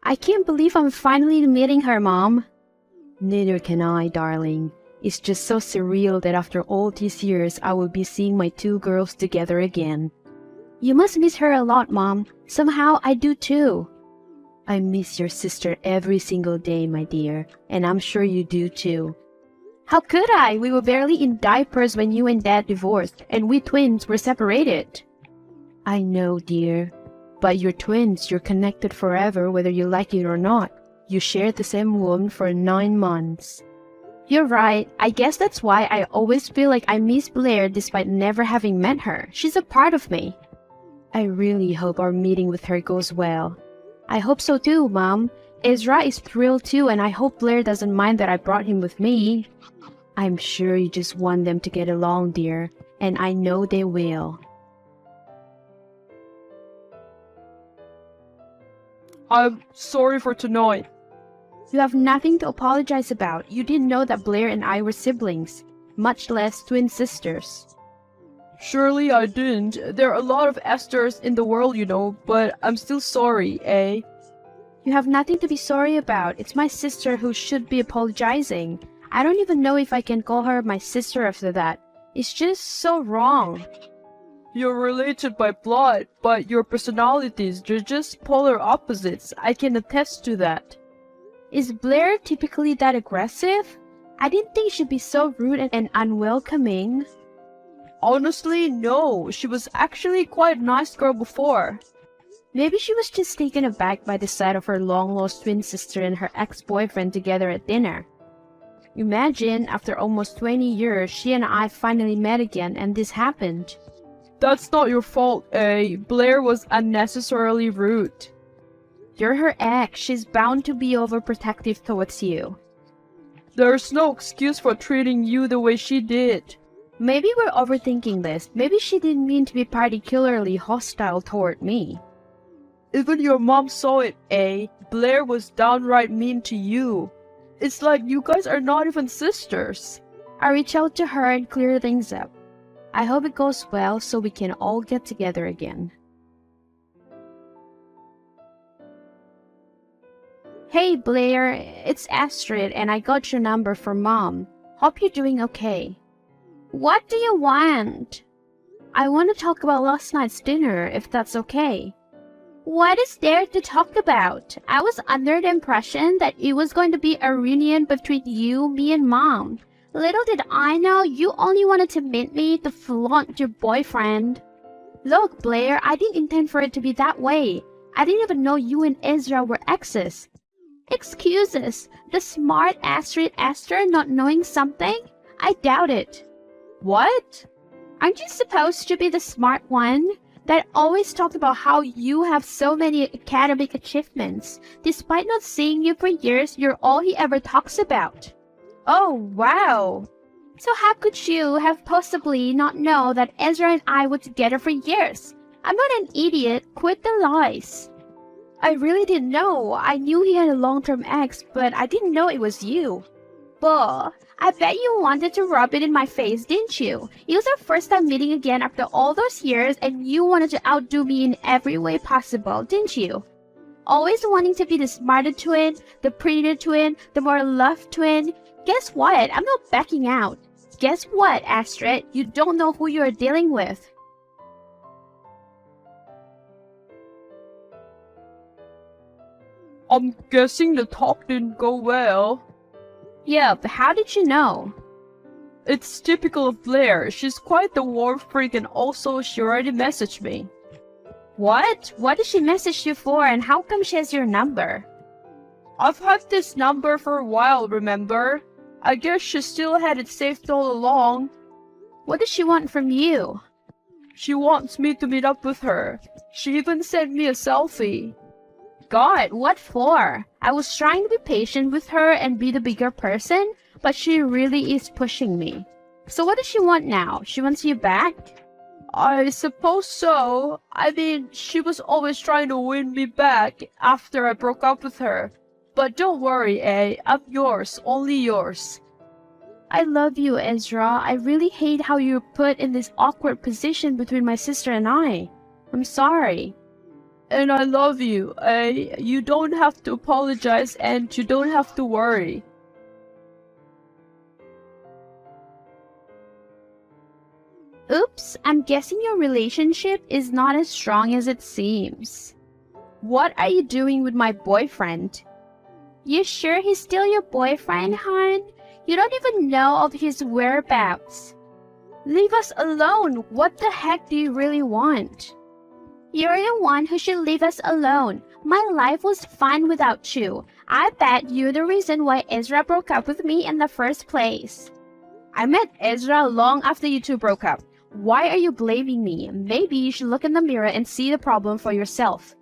I can't believe I'm finally meeting her, Mom. Neither can I, darling. It's just so surreal that after all these years, I will be seeing my two girls together again. You must miss her a lot, Mom. Somehow I do too. I miss your sister every single day, my dear, and I'm sure you do too. How could I? We were barely in diapers when you and Dad divorced, and we twins were separated. I know, dear. But you're twins. You're connected forever, whether you like it or not. You shared the same womb for 9 months. You're right. I guess that's why I always feel like I miss Blair despite never having met her. She's a part of me. I really hope our meeting with her goes well. I hope so too, Mom. Ezra is thrilled too, and I hope Blair doesn't mind that I brought him with me. I'm sure you just want them to get along, dear, and I know they will. I'm sorry for tonight. You have nothing to apologize about. You didn't know that Blair and I were siblings, much less twin sisters. Surely I didn't. There are a lot of Esthers in the world, you know, but I'm still sorry, eh? You have nothing to be sorry about. It's my sister who should be apologizing. I don't even know if I can call her my sister after that. It's just so wrong. You're related by blood, but your personalities, they're just polar opposites. I can attest to that. Is Blair typically that aggressive? I didn't think she'd be so rude and unwelcoming. Honestly, no. She was actually quite a nice girl before. Maybe she was just taken aback by the sight of her long-lost twin sister and her ex-boyfriend together at dinner. Imagine, after almost 20 years, she and I finally met again and this happened. That's not your fault, eh? Blair was unnecessarily rude. You're her ex. She's bound to be overprotective towards you. There's no excuse for treating you the way she did. Maybe we're overthinking this. Maybe she didn't mean to be particularly hostile toward me. Even your mom saw it, eh? Blair was downright mean to you. It's like you guys are not even sisters. I reach out to her and clear things up. I hope it goes well so we can all get together again. Hey Blair, it's Astrid and I got your number from Mom. Hope you're doing okay. What do you want? I want to talk about last night's dinner, if that's okay. What is there to talk about? I was under the impression that it was going to be a reunion between you, me, and Mom. Little did I know you only wanted to meet me to flaunt your boyfriend. Look, Blair, I didn't intend for it to be that way. I didn't even know you and Ezra were exes. Excuses? The smart Astrid Esther not knowing something? I doubt it. What? Aren't you supposed to be the smart one? That always talked about how you have so many academic achievements. Despite not seeing you for years, you're all he ever talks about. Oh, wow. So how could you have possibly not know that Ezra and I were together for years? I'm not an idiot. Quit the lies. I really didn't know. I knew he had a long-term ex, but I didn't know it was you. Buh. I bet you wanted to rub it in my face, didn't you? It was our first time meeting again after all those years, and you wanted to outdo me in every way possible, didn't you? Always wanting to be the smarter twin, the prettier twin, the more loved twin. Guess what? I'm not backing out. Guess what, Astrid? You don't know who you're dealing with. I'm guessing the talk didn't go well. Yeah, but how did you know? It's typical of Blair. She's quite the war freak and also she already messaged me. What? What did she message you for and how come she has your number? I've had this number for a while, remember? I guess she still had it saved all along. What does she want from you? She wants me to meet up with her. She even sent me a selfie. God, what for? I was trying to be patient with her and be the bigger person, but she really is pushing me. So what does she want now? She wants you back? I suppose so. I mean, she was always trying to win me back after I broke up with her. But don't worry, eh? I'm yours, only yours. I love you, Ezra. I really hate how you're put in this awkward position between my sister and I. I'm sorry. And I love you, eh? You don't have to apologize and you don't have to worry. Oops, I'm guessing your relationship is not as strong as it seems. What are you doing with my boyfriend? You sure he's still your boyfriend, hon? You don't even know of his whereabouts. Leave us alone. What the heck do you really want? You're the one who should leave us alone. My life was fine without you. I bet you're the reason why Ezra broke up with me in the first place. I met Ezra long after you two broke up. Why are you blaming me? Maybe you should look in the mirror and see the problem for yourself.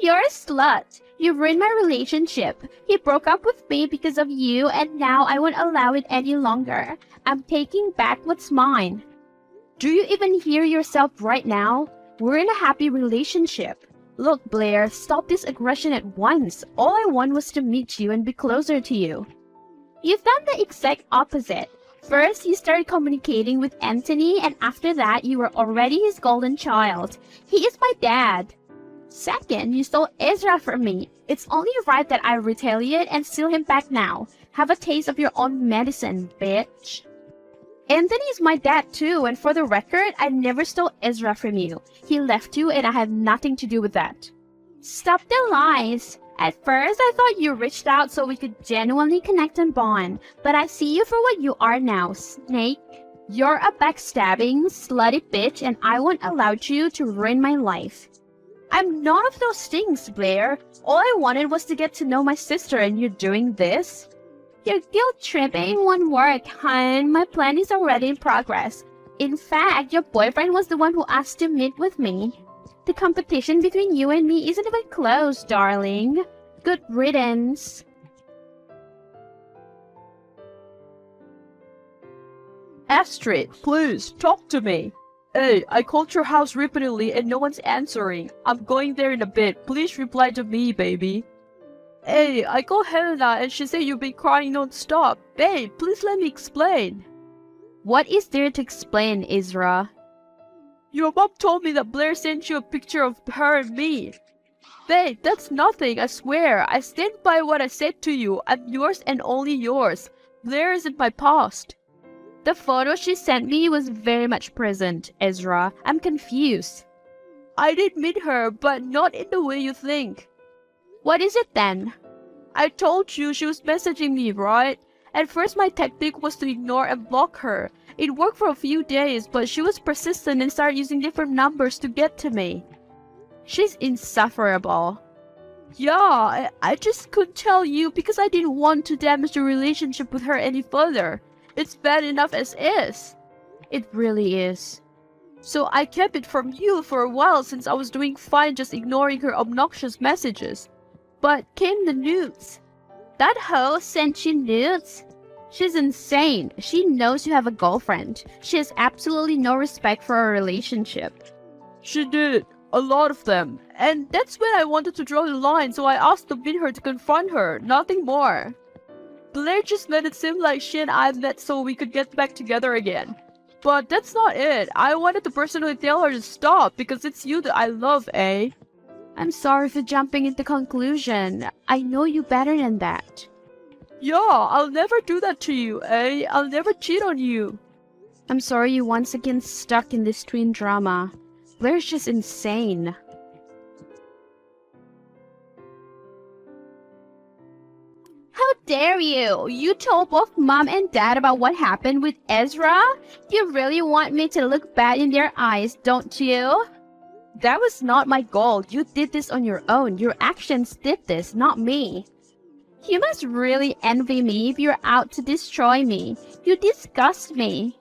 You're a slut. You ruined my relationship. He broke up with me because of you, and now I won't allow it any longer. I'm taking back what's mine. Do you even hear yourself right now? We're in a happy relationship. Look, Blair, stop this aggression at once. All I want was to meet you and be closer to you. You've done the exact opposite. First, you started communicating with Anthony, and after that, you were already his golden child. He is my dad. Second, you stole Ezra from me. It's only right that I retaliate and steal him back now. Have a taste of your own medicine, bitch. Anthony is my dad too, and for the record, I never stole Ezra from you. He left you and I had nothing to do with that. Stop the lies. At first, I thought you reached out so we could genuinely connect and bond, but I see you for what you are now, Snake. You're a backstabbing, slutty bitch, and I won't allow you to ruin my life. I'm none of those things, Blair. All I wanted was to get to know my sister, and you're doing this? Your guilt-tripping won't work, hun. My plan is already in progress. In fact, your boyfriend was the one who asked to meet with me. The competition between you and me isn't even close, darling. Good riddance. Astrid, please, talk to me. Hey, I called your house repeatedly and no one's answering. I'm going there in a bit. Please reply to me, baby. Hey, I called Helena and she said you've been crying non-stop. Babe, please let me explain. What is there to explain, Ezra? Your mom told me that Blair sent you a picture of her and me. Babe, that's nothing, I swear. I stand by what I said to you. I'm yours and only yours. Blair isn't my past. The photo she sent me was very much present, Ezra. I'm confused. I did meet her, but not in the way you think. What is it then? I told you she was messaging me, right? At first my tactic was to ignore and block her. It worked for a few days, but she was persistent and started using different numbers to get to me. She's insufferable. Yeah, I just couldn't tell you because I didn't want to damage the relationship with her any further. It's bad enough as is. It really is. So I kept it from you for a while since I was doing fine just ignoring her obnoxious messages. But came the news. That hoe sent you nudes? She's insane. She knows you have a girlfriend. She has absolutely no respect for our relationship. She did. A lot of them. And that's when I wanted to draw the line, so I asked to meet her to confront her. Nothing more. Blair just made it seem like she and I met so we could get back together again. But that's not it. I wanted to personally tell her to stop because it's you that I love, eh? I'm sorry for jumping into conclusion. I know you better than that. Yeah, I'll never do that to you, eh? I'll never cheat on you. I'm sorry you're once again stuck in this twin drama. Blair's just insane. How dare you! You told both mom and dad about what happened with Ezra? You really want me to look bad in their eyes, don't you? That was not my goal. You did this on your own. Your actions did this, not me. You must really envy me if you're out to destroy me. You disgust me.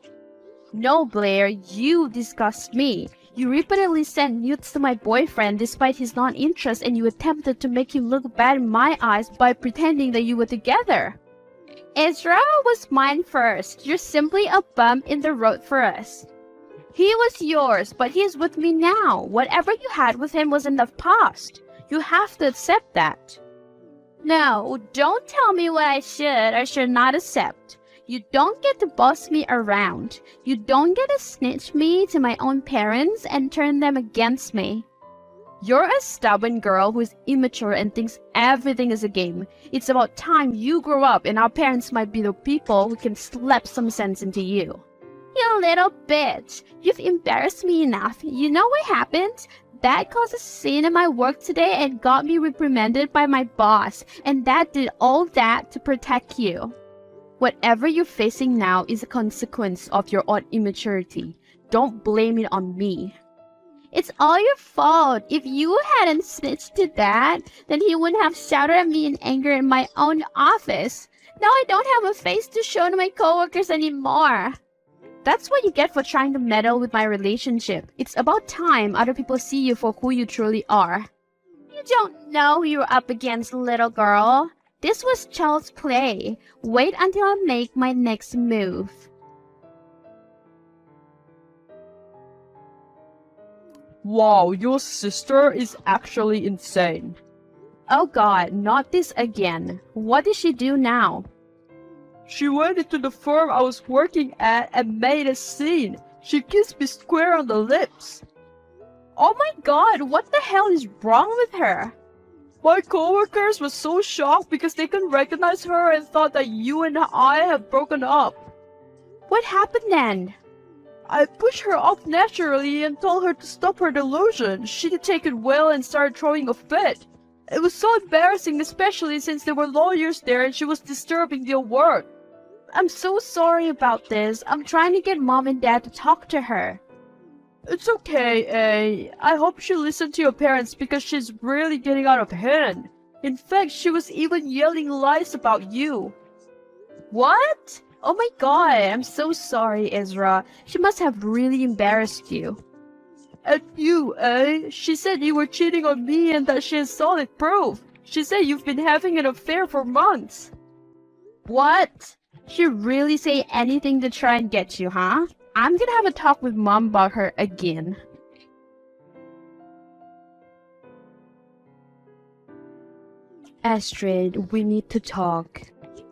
No, Blair, you disgust me. You repeatedly sent nudes to my boyfriend despite his non-interest, and you attempted to make him look bad in my eyes by pretending that you were together. Ezra was mine first. You're simply a bump in the road for us. He was yours, but he's with me now. Whatever you had with him was in the past. You have to accept that. No, don't tell me what I should or should not accept. You don't get to boss me around. You don't get to snitch me to my own parents and turn them against me. You're a stubborn girl who is immature and thinks everything is a game. It's about time you grow up, and our parents might be the people who can slap some sense into you. You little bitch. You've embarrassed me enough. You know what happened? That caused a scene in my work today and got me reprimanded by my boss, and Dad did all that to protect you. Whatever you're facing now is a consequence of your own immaturity. Don't blame it on me. It's all your fault. If you hadn't snitched to Dad, then he wouldn't have shouted at me in anger in my own office. Now I don't have a face to show to my coworkers anymore. That's what you get for trying to meddle with my relationship. It's about time other people see you for who you truly are. You don't know who you're up against, little girl. This was child's play. Wait until I make my next move. Wow, your sister is actually insane. Oh God, not this again. What did she do now? She went into the firm I was working at and made a scene. She kissed me square on the lips. Oh my God, what the hell is wrong with her? My coworkers were so shocked because they couldn't recognize her and thought that you and I had broken up. What happened then? I pushed her off naturally and told her to stop her delusion. She didn't take it well and started throwing a fit. It was so embarrassing, especially since there were lawyers there and she was disturbing their work. I'm so sorry about this. I'm trying to get Mom and Dad to talk to her. It's okay, A. I hope she'll listen to your parents because she's really getting out of hand. In fact, she was even yelling lies about you. What? Oh my God, I'm so sorry, Ezra. She must have really embarrassed you. And you, A. She said you were cheating on me and that she has solid proof. She said you've been having an affair for months. What? She really say anything to try and get you, huh? I'm gonna have a talk with Mom about her again. Astrid, we need to talk.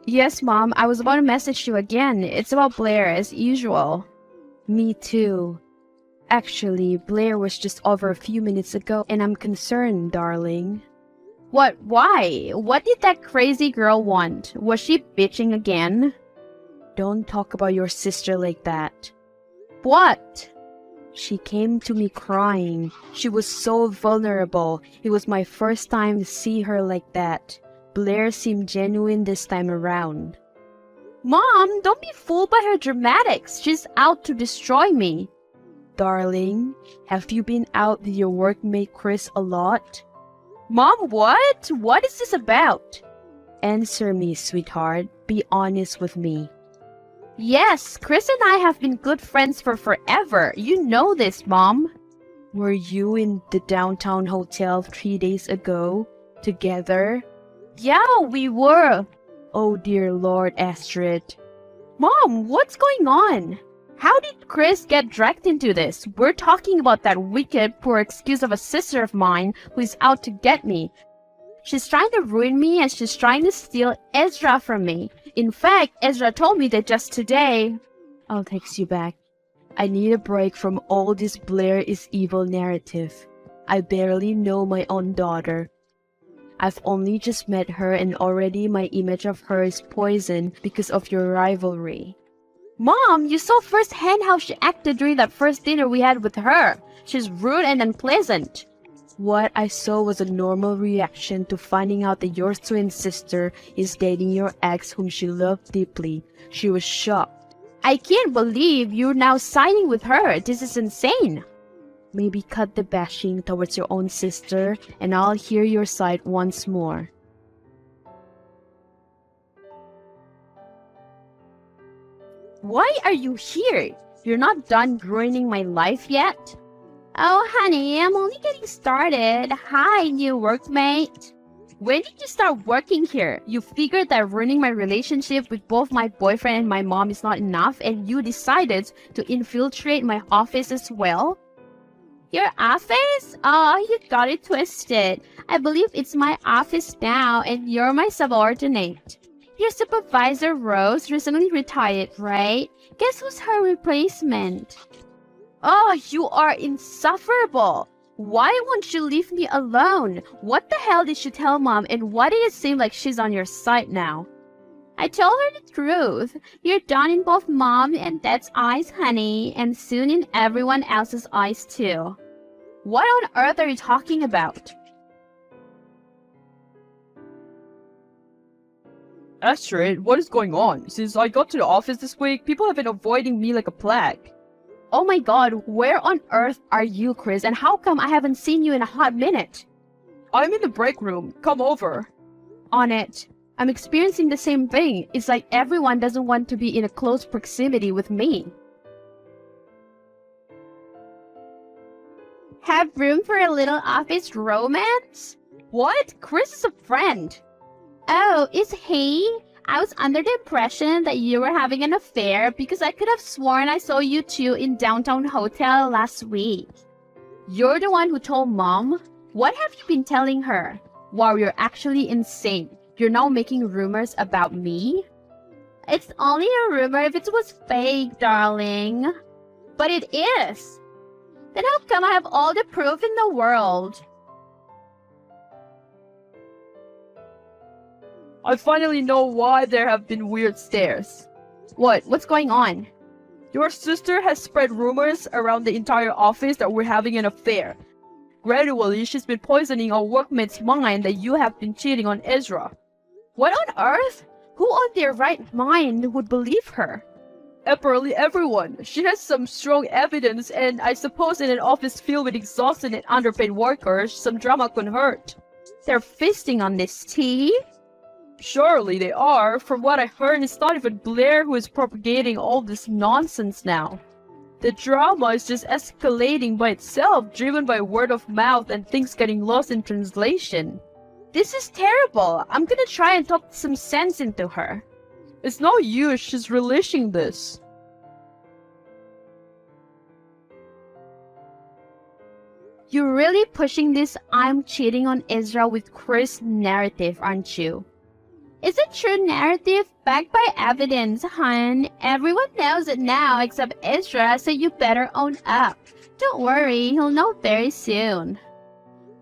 Yes, Mom, I was about to message you again. It's about Blair, as usual. Me too. Actually, Blair was just over a few minutes ago, and I'm concerned, darling. What? Why? What did that crazy girl want? Was she bitching again? Don't talk about your sister like that. What? She came to me crying. She was so vulnerable. It was my first time to see her like that. Blair seemed genuine this time around. Mom, don't be fooled by her dramatics. She's out to destroy me. Darling, have you been out with your workmate Chris a lot? Mom, what? What is this about? Answer me, sweetheart. Be honest with me. Yes, Chris and I have been good friends for forever. You know this, Mom. Were you in the downtown hotel 3 days ago? Together? Yeah, we were. Oh dear Lord, Astrid. Mom, what's going on? How did Chris get dragged into this? We're talking about that wicked, poor excuse of a sister of mine who is out to get me. She's trying to ruin me and she's trying to steal Ezra from me. In fact, Ezra told me that just today. I'll text you back. I need a break from all this Blair is evil narrative. I barely know my own daughter. I've only just met her and already my image of her is poisoned because of your rivalry. Mom, you saw firsthand how she acted during that first dinner we had with her. She's rude and unpleasant. What I saw was a normal reaction to finding out that your twin sister is dating your ex whom she loved deeply. She was shocked. I can't believe you're now siding with her. This is insane. Maybe cut the bashing towards your own sister and I'll hear your side once more. Why are you here? You're not done ruining my life yet? Oh, honey, I'm only getting started. Hi, new workmate. When did you start working here? You figured that ruining my relationship with both my boyfriend and my mom is not enough and you decided to infiltrate my office as well? Your office? Oh, you got it twisted. I believe it's my office now and you're my subordinate. Your supervisor, Rose, recently retired, right? Guess who's her replacement? Oh, you are insufferable. Why won't you leave me alone? What the hell did she tell Mom, and why did it seem like she's on your side now? I told her the truth. You're done in both Mom and Dad's eyes, honey, and soon in everyone else's eyes too. What on earth are you talking about? Astrid, what is going on? Since I got to the office this week, people have been avoiding me like a plague. Oh my god, where on earth are you, Chris, and how come I haven't seen you in a hot minute? I'm in the break room. Come over. On it. I'm experiencing the same thing. It's like everyone doesn't want to be in a close proximity with me. Have room for a little office romance? What? Chris is a friend. Oh, is he? I was under the impression that you were having an affair because I could have sworn I saw you two in downtown hotel last week. You're the one who told Mom? What have you been telling her? Wow, you're actually insane. You're now making rumors about me? It's only a rumor if it was fake, darling. But it is. Then how come I have all the proof in the world? I finally know why there have been weird stares. What? What's going on? Your sister has spread rumors around the entire office that we're having an affair. Gradually, she's been poisoning our workmates' mind that you have been cheating on Ezra. What on earth? Who on their right mind would believe her? Apparently everyone. She has some strong evidence, and I suppose in an office filled with exhausted and underpaid workers, some drama couldn't hurt. They're feasting on this tea? Surely they are. From what I heard, it's not even Blair who is propagating all this nonsense now. The drama is just escalating by itself, driven by word of mouth and things getting lost in translation. This is terrible. I'm gonna try and talk some sense into her. It's no use, she's relishing this. You're really pushing this I'm cheating on Ezra with Chris narrative, aren't you? It's a true narrative backed by evidence, hon. Everyone knows it now except Ezra, so you better own up. Don't worry, he'll know very soon.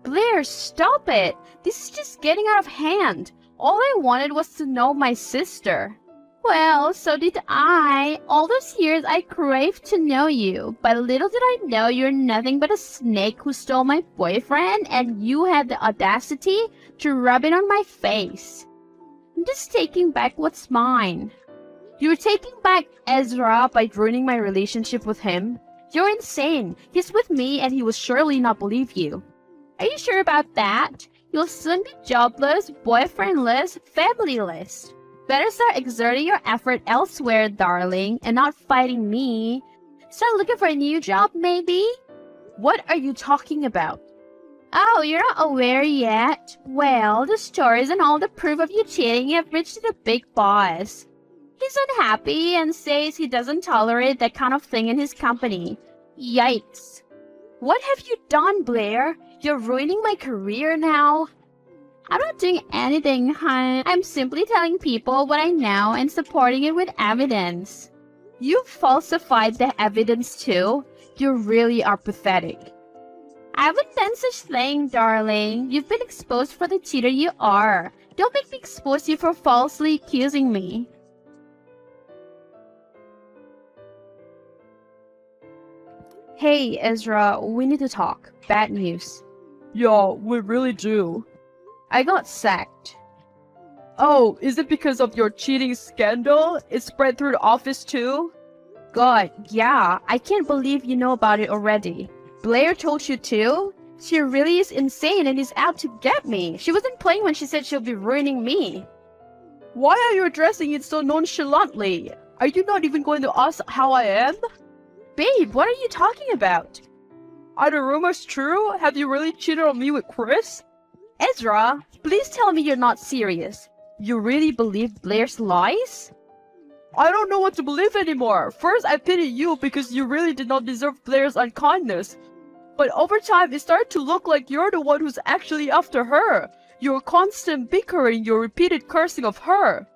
Blair, stop it! This is just getting out of hand. All I wanted was to know my sister. Well, so did I. All those years I craved to know you, but little did I know you're nothing but a snake who stole my boyfriend, and you had the audacity to rub it on my face. I'm just taking back what's mine. You're taking back Ezra by ruining my relationship with him? You're insane. He's with me and he will surely not believe you. Are you sure about that? You'll soon be jobless, boyfriendless, familyless. Better start exerting your effort elsewhere, darling, and not fighting me. Start looking for a new job, maybe? What are you talking about? Oh, you're not aware yet? Well, the stories and all the proof of you cheating have reached the big boss. He's unhappy and says he doesn't tolerate that kind of thing in his company. Yikes. What have you done, Blair? You're ruining my career now. I'm not doing anything, hon. I'm simply telling people what I know and supporting it with evidence. You falsified the evidence too? You really are pathetic. I haven't done such thing, darling. You've been exposed for the cheater you are. Don't make me expose you for falsely accusing me. Hey, Ezra, we need to talk. Bad news. Yeah, we really do. I got sacked. Oh, is it because of your cheating scandal? It spread through the office too? God, yeah. I can't believe you know about it already. Blair told you too? She really is insane and is out to get me. She wasn't playing when she said she'll be ruining me. Why are you addressing it so nonchalantly? Are you not even going to ask how I am? Babe, what are you talking about? Are the rumors true? Have you really cheated on me with Chris? Ezra, please tell me you're not serious. You really believe Blair's lies? I don't know what to believe anymore. First, I pitied you because you really did not deserve Blair's unkindness. But over time, it started to look like you're the one who's actually after her. Your constant bickering, your repeated cursing of her.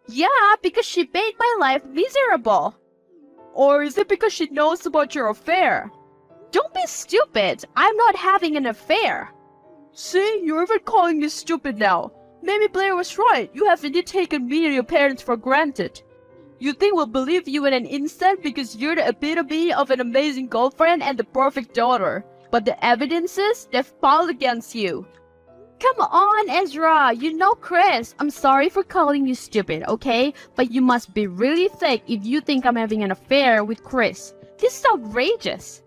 Yeah, because she made my life miserable. Or is it because she knows about your affair? Don't be stupid. I'm not having an affair. See, you're even calling me stupid now. Maybe Blair was right. You have indeed taken me and your parents for granted. You think we'll believe you in an instant because you're the epitome of an amazing girlfriend and the perfect daughter. But the evidences, they've piled against you. Come on, Ezra. You know Chris. I'm sorry for calling you stupid, okay? But you must be really thick if you think I'm having an affair with Chris. This is outrageous.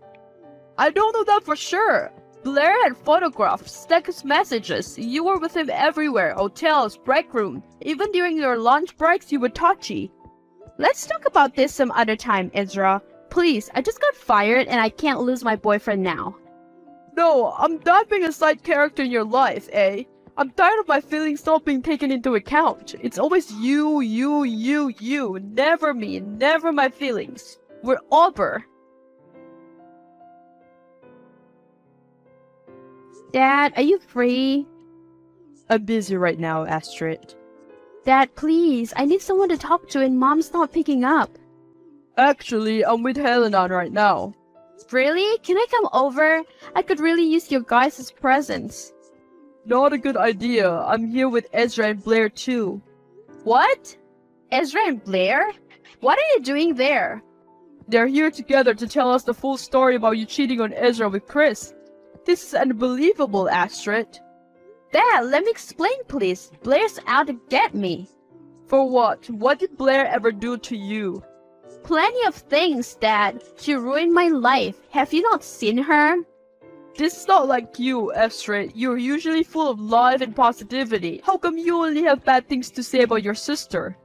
I don't know that for sure. Blair had photographs, text messages. You were with him everywhere, hotels, break room. Even during your lunch breaks, you were touchy. Let's talk about this some other time, Ezra. Please, I just got fired and I can't lose my boyfriend now. No, I'm done being a side character in your life, eh? I'm tired of my feelings not being taken into account. It's always you. Never me, never my feelings. We're over. Dad, are you free? I'm busy right now, Astrid. Dad, please, I need someone to talk to and Mom's not picking up. Actually, I'm with Helena right now. Really? Can I come over? I could really use your guys' presence. Not a good idea. I'm here with Ezra and Blair too. What? Ezra and Blair? What are you doing there? They're here together to tell us the full story about you cheating on Ezra with Chris. This is unbelievable, Astrid. Dad, let me explain please. Blair's out to get me. For what? What did Blair ever do to you? Plenty of things, Dad. She ruined my life. Have you not seen her? This is not like you, Astrid. You're usually full of life and positivity. How come you only have bad things to say about your sister?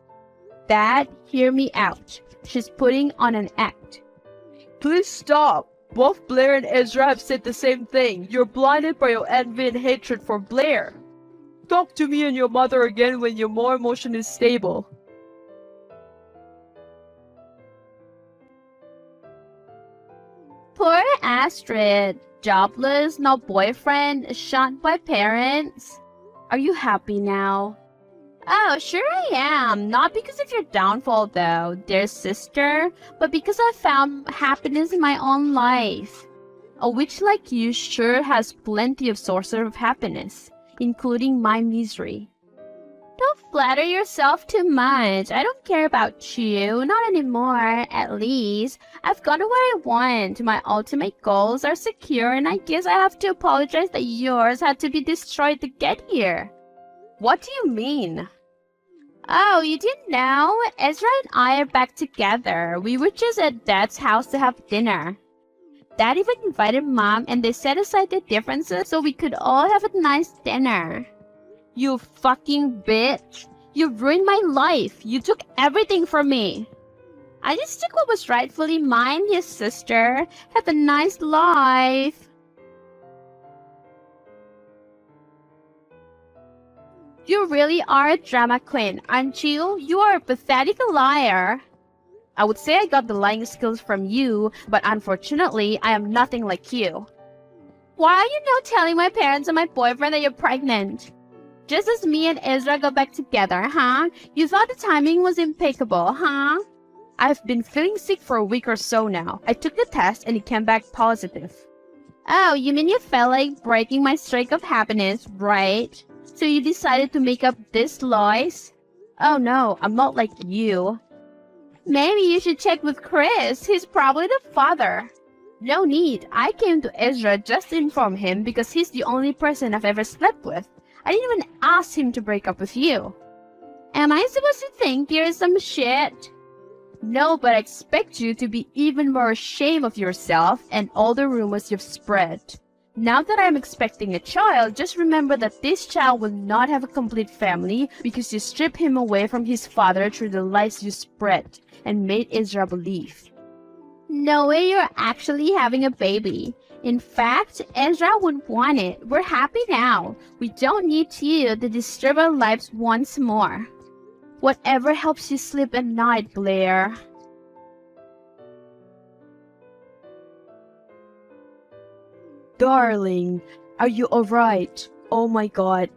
Dad, hear me out. She's putting on an act. Please stop. Both Blair and Ezra have said the same thing. You're blinded by your envy and hatred for Blair. Talk to me and your mother again when you're more emotionally stable. Poor Astrid. Jobless, no boyfriend, shunned by parents. Are you happy now? Oh, sure I am. Not because of your downfall though, dear sister, but because I found happiness in my own life. A witch like you sure has plenty of sources of happiness, including my misery. Don't flatter yourself too much. I don't care about you, not anymore, at least. I've gotten what I want. My ultimate goals are secure, and I guess I have to apologize that yours had to be destroyed to get here. What do you mean? Oh, you didn't know? Ezra and I are back together. We were just at Dad's house to have dinner. Dad even invited Mom, and they set aside their differences so we could all have a nice dinner. You fucking bitch. You ruined my life. You took everything from me. I just took what was rightfully mine, his sister. Have a nice life. You really are a drama queen, aren't you? You are a pathetic liar. I would say I got the lying skills from you, but unfortunately, I am nothing like you. Why are you now telling my parents and my boyfriend that you're pregnant? Just as me and Ezra got back together, huh? You thought the timing was impeccable, huh? I've been feeling sick for a week or so now. I took the test and it came back positive. Oh, you mean you felt like breaking my streak of happiness, right? So you decided to make up these lies? Oh no, I'm not like you. Maybe you should check with Chris. He's probably the father. No need. I came to Ezra just to inform him because he's the only person I've ever slept with. I didn't even ask him to break up with you. Am I supposed to think you're some shit? No, but I expect you to be even more ashamed of yourself and all the rumors you've spread. Now that I'm expecting a child, just remember that this child will not have a complete family because you stripped him away from his father through the lies you spread and made Ezra believe. No way you're actually having a baby. In fact, Ezra would want it. We're happy now. We don't need you to disturb our lives once more. Whatever helps you sleep at night, Blair. Darling, are you alright? Oh my god,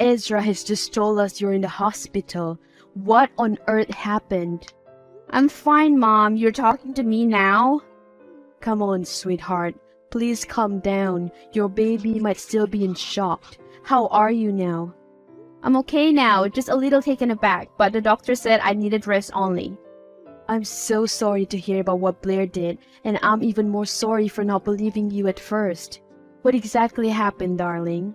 Ezra has just told us you're in the hospital. What on earth happened? I'm fine, Mom. You're talking to me now? Come on, sweetheart. Please calm down. Your baby might still be in shock. How are you now? I'm okay now, just a little taken aback, but the doctor said I needed rest only. I'm so sorry to hear about what Blair did, and I'm even more sorry for not believing you at first. What exactly happened, darling?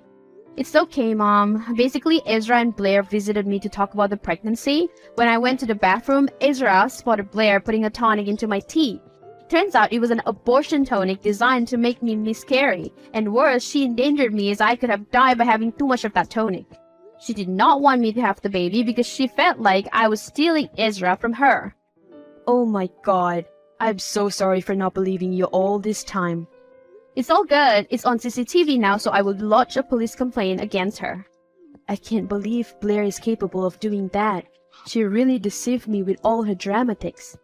It's okay, Mom. Basically, Ezra and Blair visited me to talk about the pregnancy. When I went to the bathroom, Ezra spotted Blair putting a tonic into my tea. Turns out it was an abortion tonic designed to make me miscarry, and worse, she endangered me as I could have died by having too much of that tonic. She did not want me to have the baby because she felt like I was stealing Ezra from her. Oh my god, I'm so sorry for not believing you all this time. It's all good. It's on CCTV now, so I will lodge a police complaint against her. I can't believe Blair is capable of doing that. She really deceived me with all her dramatics.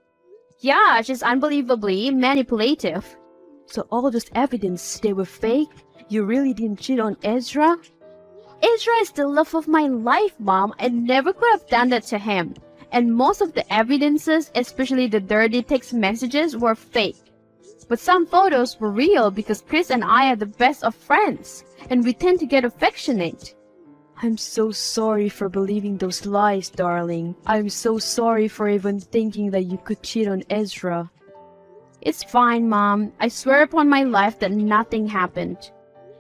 Yeah, she's unbelievably manipulative. So all those evidence, they were fake? You really didn't cheat on Ezra? Ezra is the love of my life, Mom. I never could have done that to him. And most of the evidences, especially the dirty text messages, were fake. But some photos were real because Chris and I are the best of friends, and we tend to get affectionate. I'm so sorry for believing those lies, darling. I'm so sorry for even thinking that you could cheat on Ezra. It's fine, Mom. I swear upon my life that nothing happened.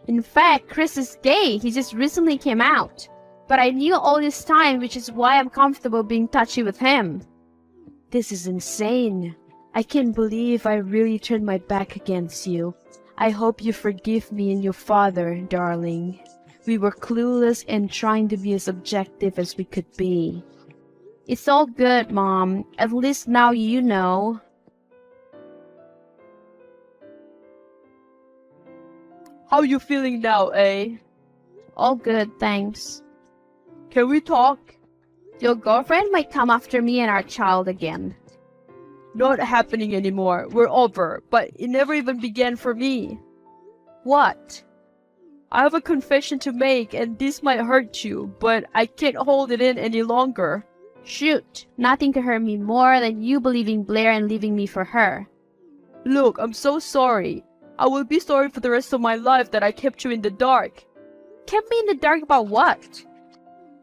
In fact, Chris is gay. He just recently came out. But I knew all this time, which is why I'm comfortable being touchy with him. This is insane. I can't believe I really turned my back against you. I hope you forgive me and your father, darling. We were clueless and trying to be as objective as we could be. It's all good, Mom. At least now you know. How you feeling now, eh? All good, thanks. Can we talk? Your girlfriend might come after me and our child again. Not happening anymore. We're over. But it never even began for me. What? I have a confession to make, and this might hurt you, but I can't hold it in any longer. Shoot. Nothing could hurt me more than you believing Blair and leaving me for her. Look, I'm so sorry. I will be sorry for the rest of my life that I kept you in the dark. Kept me in the dark about what?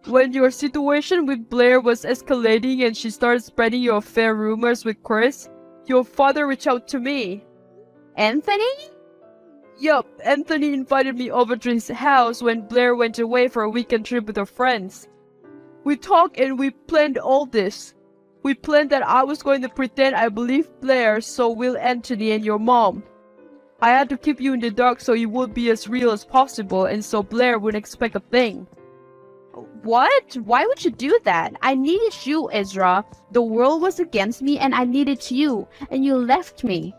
When your situation with Blair was escalating and she started spreading your affair rumors with Chris, your father reached out to me. Anthony? Yup, Anthony invited me over to his house when Blair went away for a weekend trip with her friends. We talked and we planned all this. We planned that I was going to pretend I believed Blair, so will Anthony and your mom. I had to keep you in the dark so you would be as real as possible and so Blair wouldn't expect a thing. What? Why would you do that? I needed you, Ezra. The world was against me and I needed you, and you left me.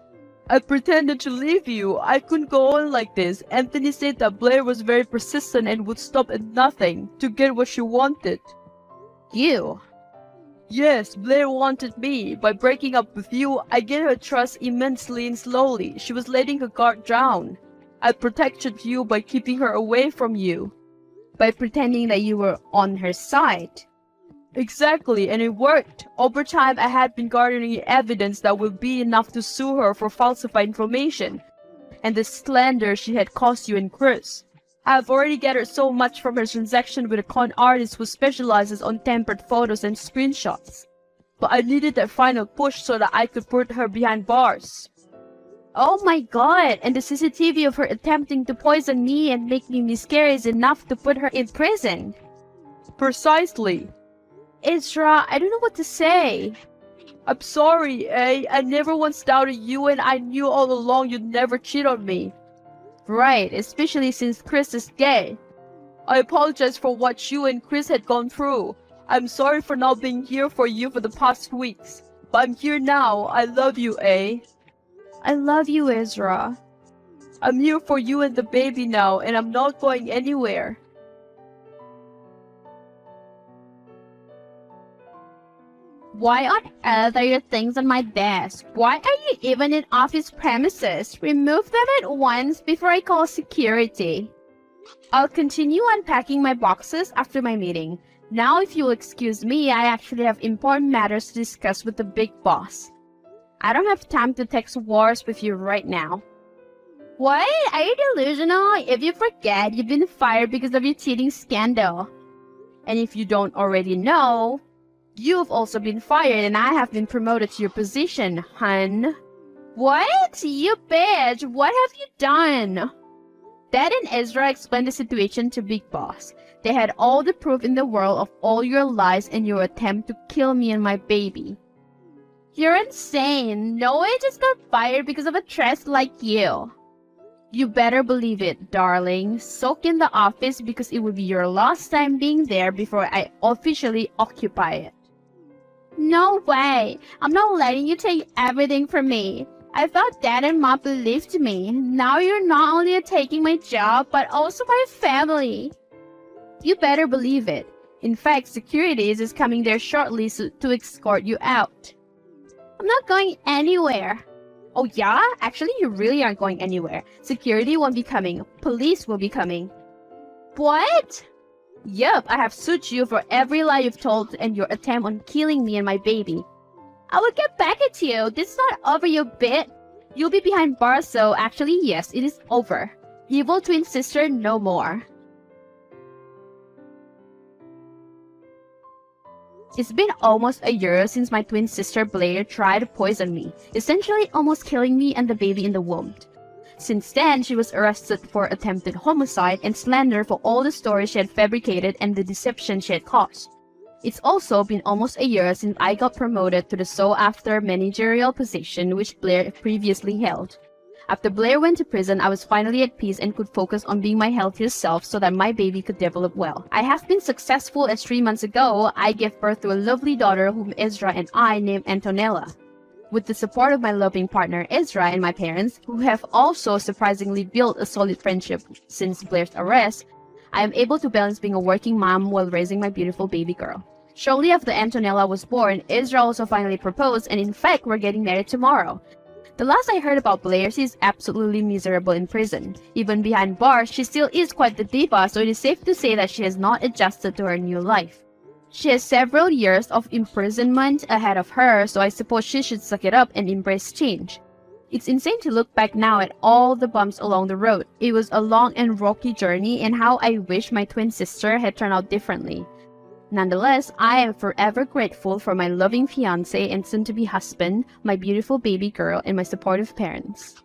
I pretended to leave you. I couldn't go on like this. Anthony said that Blair was very persistent and would stop at nothing to get what she wanted. You? Yes, Blair wanted me. By breaking up with you, I gained her trust immensely and slowly. She was letting her guard down. I protected you by keeping her away from you. By pretending that you were on her side. Exactly, and it worked. Over time, I had been garnering evidence that would be enough to sue her for falsified information and the slander she had caused you and Chris. I have already gathered so much from her transaction with a con artist who specializes on tempered photos and screenshots. But I needed that final push so that I could put her behind bars. Oh my god, and the CCTV of her attempting to poison me and make me miscarry is enough to put her in prison. Precisely. Ezra, I don't know what to say. I'm sorry, I never once doubted you and I knew all along you'd never cheat on me. Right, especially since Chris is gay. I apologize for what you and Chris had gone through. I'm sorry for not being here for you for the past weeks. But I'm here now. I love you, I love you, Ezra. I'm here for you and the baby now, and I'm not going anywhere. Why on earth are your things on my desk? Why are you even in office premises? Remove them at once before I call security. I'll continue unpacking my boxes after my meeting. Now, if you'll excuse me, I actually have important matters to discuss with the big boss. I don't have time to text wars with you right now. What? Are you delusional? If you forget, you've been fired because of your cheating scandal. And if you don't already know, you've also been fired and I have been promoted to your position, hun. What? You bitch, what have you done? Dad and Ezra explained the situation to Big Boss. They had all the proof in the world of all your lies and your attempt to kill me and my baby. You're insane. No one just got fired because of a trash like you. You better believe it, darling. Soak in the office because it will be your last time being there before I officially occupy it. No way. I'm not letting you take everything from me. I thought Dad and Mom believed me. Now you're not only taking my job, but also my family. You better believe it. In fact, security is coming there shortly to escort you out. I'm not going anywhere. Oh yeah? Actually, you really aren't going anywhere. Security won't be coming. Police will be coming. What? Yup, I have sued you for every lie you've told and your attempt on killing me and my baby. I will get back at you. This is not over, you bit. You'll be behind bars, so actually, yes, it is over. Evil twin sister, no more. It's been almost a year since my twin sister Blair tried to poison me, essentially almost killing me and the baby in the womb. Since then, she was arrested for attempted homicide and slander for all the stories she had fabricated and the deception she had caused. It's also been almost a year since I got promoted to the sought-after managerial position which Blair previously held. After Blair went to prison, I was finally at peace and could focus on being my healthiest self so that my baby could develop well. I have been successful as 3 months ago, I gave birth to a lovely daughter whom Ezra and I named Antonella. With the support of my loving partner Ezra and my parents, who have also surprisingly built a solid friendship since Blair's arrest, I am able to balance being a working mom while raising my beautiful baby girl. Shortly after Antonella was born, Ezra also finally proposed, and in fact, we're getting married tomorrow. The last I heard about Blair, she's absolutely miserable in prison. Even behind bars, she still is quite the diva, so it is safe to say that she has not adjusted to her new life. She has several years of imprisonment ahead of her, so I suppose she should suck it up and embrace change. It's insane to look back now at all the bumps along the road. It was a long and rocky journey, and how I wish my twin sister had turned out differently. Nonetheless, I am forever grateful for my loving fiancé and soon-to-be husband, my beautiful baby girl, and my supportive parents.